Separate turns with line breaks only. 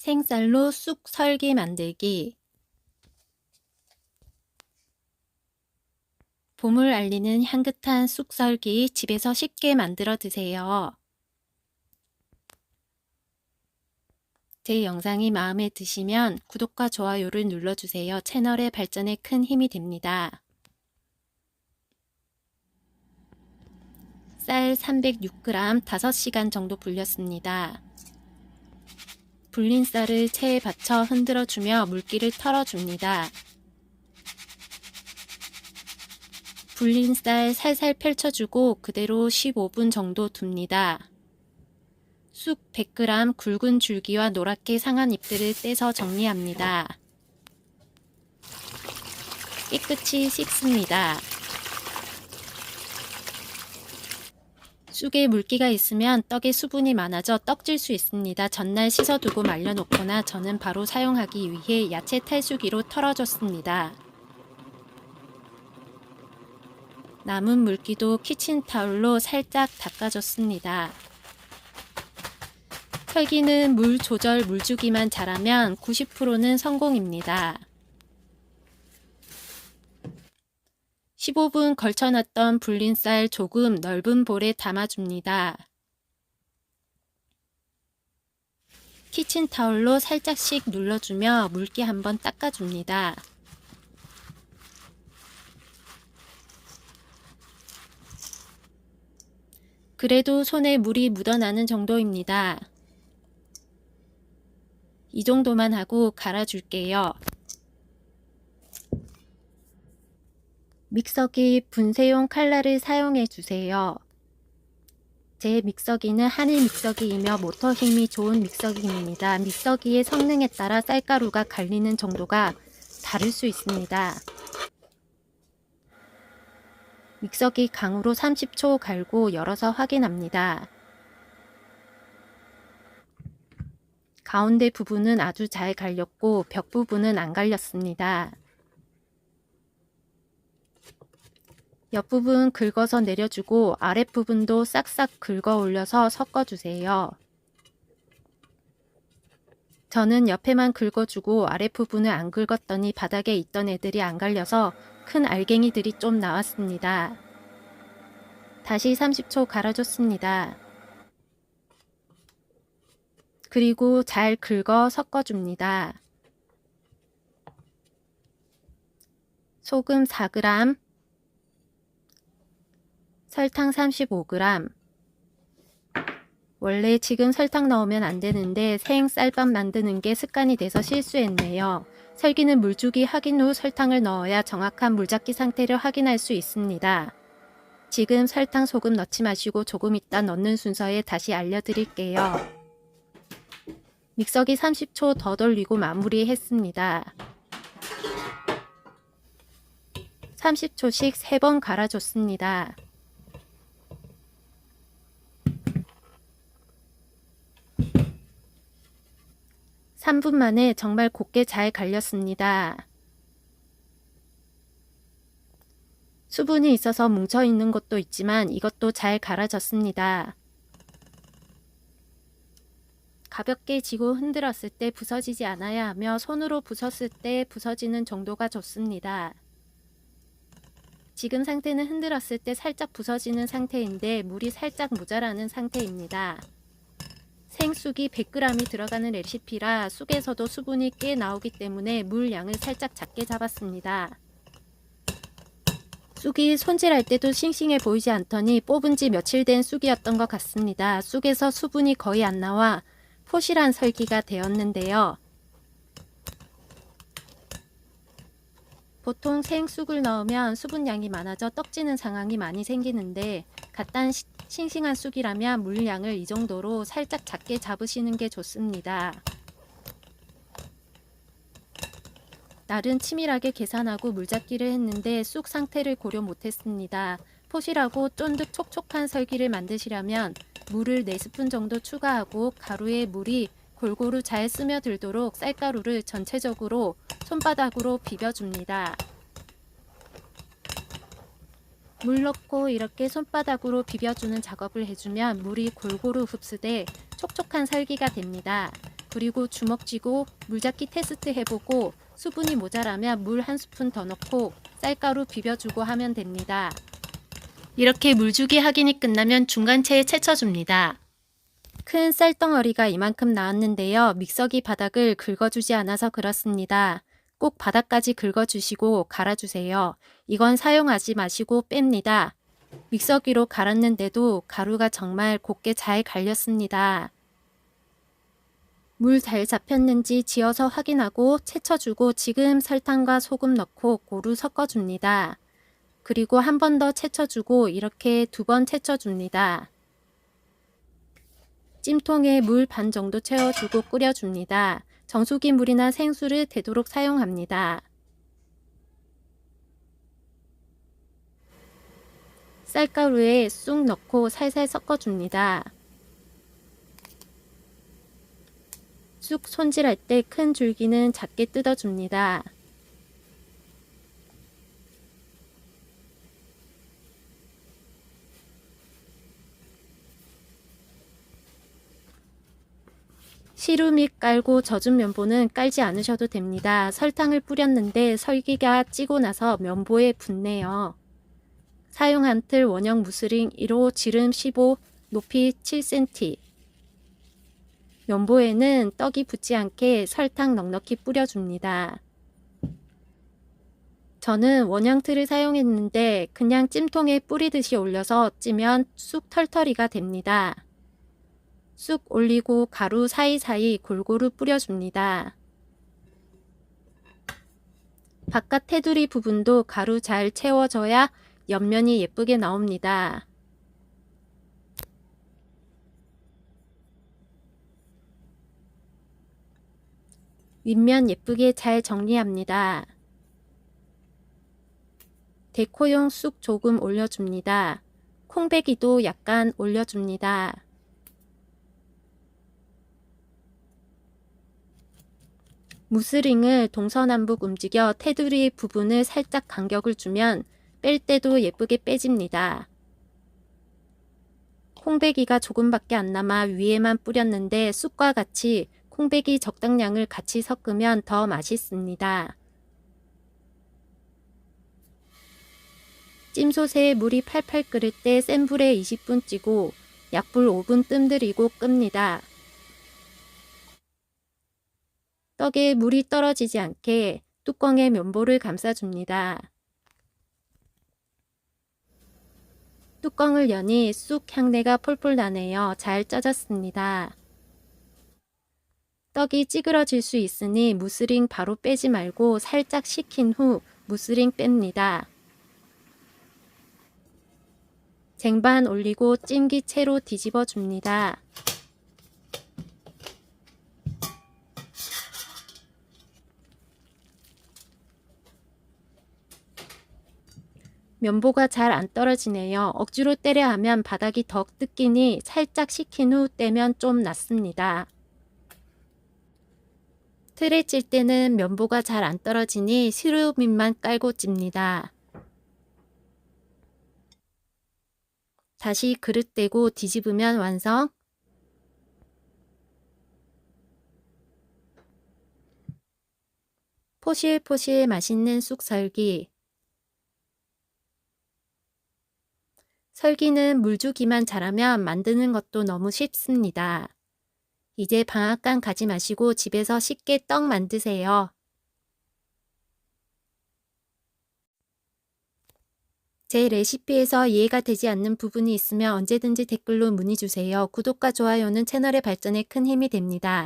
생쌀로 쑥 설기 만들기. 봄을 알리는 향긋한 쑥 설기 집에서 쉽게 만들어 드세요. 제 영상이 마음에 드시면 구독과 좋아요를 눌러주세요. 채널의 발전에 큰 힘이 됩니다. 쌀 306g 5시간 정도 불렸습니다. 불린 쌀을 체에 받쳐 흔들어주며 물기를 털어줍니다. 불린 쌀 살살 펼쳐주고 그대로 15분 정도 둡니다. 쑥 100g 굵은 줄기와 노랗게 상한 잎들을 떼서 정리합니다. 깨끗이 씻습니다. 쑥에 물기가 있으면 떡에 수분이 많아져 떡질 수 있습니다. 전날 씻어두고 말려놓거나 저는 바로 사용하기 위해 야채 탈수기로 털어줬습니다. 남은 물기도 키친타올로 살짝 닦아줬습니다. 설기는 물 조절 물주기만 잘하면 90%는 성공입니다. 15분 걸쳐놨던 불린 쌀 조금 넓은 볼에 담아줍니다. 키친타올로 살짝씩 눌러주며 물기 한번 닦아줍니다. 그래도 손에 물이 묻어나는 정도입니다. 이 정도만 하고 갈아줄게요. 믹서기 분쇄용 칼날을 사용해 주세요. 제 믹서기는 한일 믹서기이며 모터 힘이 좋은 믹서기입니다. 믹서기의 성능에 따라 쌀가루가 갈리는 정도가 다를 수 있습니다. 믹서기 강으로 30초 갈고 열어서 확인합니다. 가운데 부분은 아주 잘 갈렸고 벽 부분은 안 갈렸습니다. 옆부분 긁어서 내려주고 아랫부분도 싹싹 긁어 올려서 섞어주세요. 저는 옆에만 긁어주고 아랫부분을 안 긁었더니 바닥에 있던 애들이 안 갈려서 큰 알갱이들이 좀 나왔습니다. 다시 30초 갈아줬습니다. 그리고 잘 긁어 섞어줍니다. 소금 4g, 설탕 35g. 원래 지금 설탕 넣으면 안 되는데 생 쌀밥 만드는 게 습관이 돼서 실수했네요. 설기는 물주기 확인 후 설탕을 넣어야 정확한 물잡기 상태를 확인할 수 있습니다. 지금 설탕, 소금 넣지 마시고 조금 이따 넣는 순서에 다시 알려드릴게요. 믹서기 30초 더 돌리고 마무리했습니다. 30초씩 3번 갈아줬습니다. (3분) 만에 정말 곱게 잘 갈렸습니다. 수분이 있어서 뭉쳐있는 것도 있지만 이것도 잘 갈아졌습니다. 가볍게 쥐고 흔들었을 때 부서지지 않아야 하며 손으로 부쉈을 때 부서지는 정도가 좋습니다. 지금 상태는 흔들었을 때 살짝 부서지는 상태인데 물이 살짝 모자라는 상태입니다. 생쑥이 100g이 들어가는 레시피라 쑥에서도 수분이 꽤 나오기 때문에 물 양을 살짝 작게 잡았습니다. 쑥이 손질할 때도 싱싱해 보이지 않더니 뽑은 지 며칠 된 쑥이었던 것 같습니다. 쑥에서 수분이 거의 안 나와 포실한 설기가 되었는데요. 보통 생쑥을 넣으면 수분량이 많아져 떡지는 상황이 많이 생기는데 갓단 싱싱한 쑥이라면 물량을 이 정도로 살짝 작게 잡으시는 게 좋습니다. 날은 치밀하게 계산하고 물잡기를 했는데 쑥 상태를 고려 못했습니다. 포실하고 쫀득 촉촉한 설기를 만드시려면 물을 4스푼 정도 추가하고 가루에 물이 골고루 잘 스며들도록 쌀가루를 전체적으로 손바닥으로 비벼줍니다. 물 넣고 이렇게 손바닥으로 비벼주는 작업을 해주면 물이 골고루 흡수돼 촉촉한 설기가 됩니다. 그리고 주먹 쥐고 물잡기 테스트 해보고 수분이 모자라면 물 한 스푼 더 넣고 쌀가루 비벼주고 하면 됩니다. 이렇게 물주기 확인이 끝나면 중간체에 채쳐줍니다. 큰 쌀덩어리가 이만큼 나왔는데요. 믹서기 바닥을 긁어주지 않아서 그렇습니다. 꼭 바닥까지 긁어주시고 갈아주세요. 이건 사용하지 마시고 뺍니다. 믹서기로 갈았는데도 가루가 정말 곱게 잘 갈렸습니다. 물 잘 잡혔는지 지어서 확인하고 채쳐주고 지금 설탕과 소금 넣고 고루 섞어줍니다. 그리고 한 번 더 채쳐주고 이렇게 2번 채쳐줍니다. 찜통에 물 반 정도 채워주고 끓여줍니다. 정수기 물이나 생수를 되도록 사용합니다. 쌀가루에 쑥 넣고 살살 섞어줍니다. 쑥 손질할 때 큰 줄기는 작게 뜯어줍니다. 시루믹 깔고 젖은 면보는 깔지 않으셔도 됩니다. 설탕을 뿌렸는데 설기가 찌고 나서 면보에 붙네요. 사용한 틀 원형 무스링 1호 지름 15, 높이 7cm. 면보에는 떡이 붙지 않게 설탕 넉넉히 뿌려줍니다. 저는 원형 틀을 사용했는데 그냥 찜통에 뿌리듯이 올려서 찌면 쑥 털털이가 됩니다. 쑥 올리고 가루 사이사이 골고루 뿌려줍니다. 바깥 테두리 부분도 가루 잘 채워져야 옆면이 예쁘게 나옵니다. 윗면 예쁘게 잘 정리합니다. 데코용 쑥 조금 올려줍니다. 콩배기도 약간 올려줍니다. 무스링을 동서남북 움직여 테두리 부분을 살짝 간격을 주면 뺄 때도 예쁘게 빼집니다. 콩배기가 조금밖에 안 남아 위에만 뿌렸는데 쑥과 같이 콩배기 적당량을 같이 섞으면 더 맛있습니다. 찜솥에 물이 팔팔 끓을 때 센 불에 20분 찌고 약불 5분 뜸들이고 끕니다. 떡에 물이 떨어지지 않게 뚜껑에 면보를 감싸줍니다. 뚜껑을 여니 쑥 향내가 폴폴 나네요. 잘 쪄졌습니다. 떡이 찌그러질 수 있으니 무스링 바로 빼지 말고 살짝 식힌 후 무스링 뺍니다. 쟁반 올리고 찜기 채로 뒤집어 줍니다. 면보가 잘 안 떨어지네요. 억지로 떼려 하면 바닥이 더 뜯기니 살짝 식힌 후 떼면 좀 낫습니다. 틀에 찔 때는 면보가 잘 안 떨어지니 시루밑만 깔고 찝니다. 다시 그릇 대고 뒤집으면 완성. 포실포실 맛있는 쑥설기. 설기는 물주기만 잘하면 만드는 것도 너무 쉽습니다. 이제 방앗간 가지 마시고 집에서 쉽게 떡 만드세요. 제 레시피에서 이해가 되지 않는 부분이 있으면 언제든지 댓글로 문의 주세요. 구독과 좋아요는 채널의 발전에 큰 힘이 됩니다.